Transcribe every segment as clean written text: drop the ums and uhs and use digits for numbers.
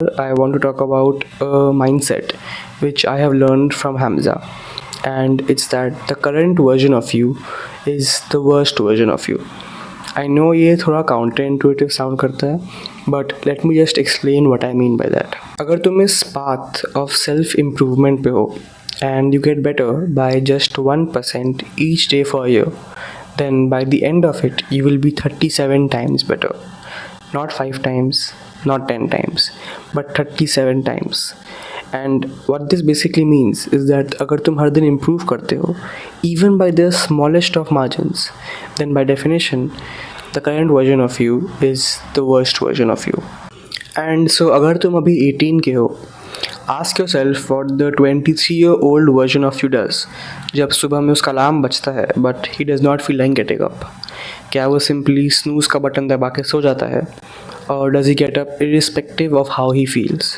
I want to talk about a mindset which I have learned from Hamza, and it's that the current version of you is the worst version of you. I know ये थोड़ा counter intuitive sound करता है, but let me just explain what I mean by that. अगर तुम इस path of self improvement पे हो and you get better by just 1% each day for a year, then by the end of it, you will be 37 times better. Not 5 times, not 10 times, but 37 times. And what this basically means is that अगर तुम हर दिन improve करते हो, even by the smallest of margins, then by definition, the current version of you is the worst version of you. And so अगर तुम अभी 18 के हो, ask yourself what the 23-year-old version of you does. जब सुबह में उसका alarm बजता है but he does not feel like getting up. क्या वो simply snooze का बटन दबा के सो जाता है, or does he get up irrespective of how he feels?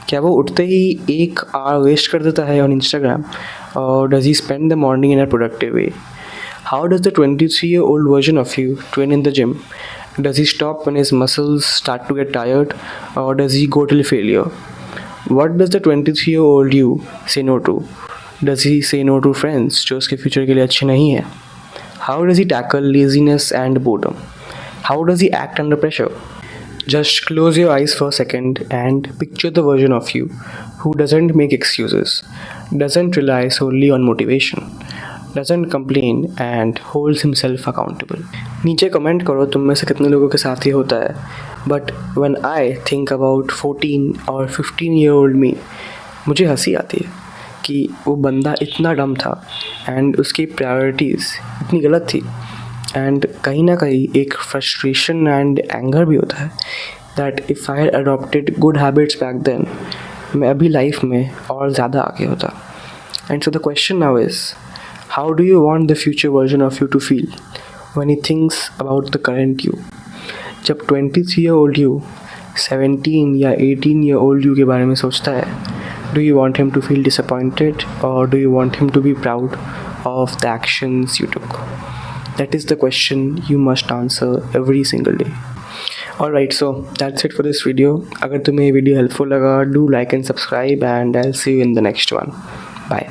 क्या वो उठते ही 1 hour वेस्ट कर देता है on Instagram, or does he spend the morning in a productive way? How does the 23-year-old version of you train in the gym? Does he stop when his muscles start to get tired, or does he go till failure? What does the 23-year-old you say no to? Does he say no to friends जो उसके future के लिए अच्छे नहीं हैं? How does he tackle laziness and boredom? How does he act under pressure? Just close your eyes for a second and picture the version of you who doesn't make excuses, doesn't rely solely on motivation, doesn't complain and holds himself accountable. नीचे comment करो तुम में से कितने लोगों के साथ ये होता है. But when I think about 14 और 15-year-old me, मुझे हंसी आती है कि वो बंदा इतना डम था एंड उसकी प्रायोरिटीज़ इतनी गलत थी. एंड कहीं ना कहीं एक फ्रस्ट्रेशन एंड एंगर भी होता है that if I had adopted good habits back then, मैं अभी लाइफ में और ज़्यादा आगे होता. And so the question now is, how do you want the future version of you to feel when he thinks about the current you? जब 23-year-old you 17 या 18-year-old you के बारे में सोचता है, do you want him to feel disappointed or do you want him to be proud of the actions you took? That is the question you must answer every single day. Alright, so that's it for this video. अगर तुम्हें ये video helpful लगा, do like and subscribe and I'll see you in the next one. Bye.